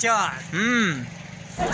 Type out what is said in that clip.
4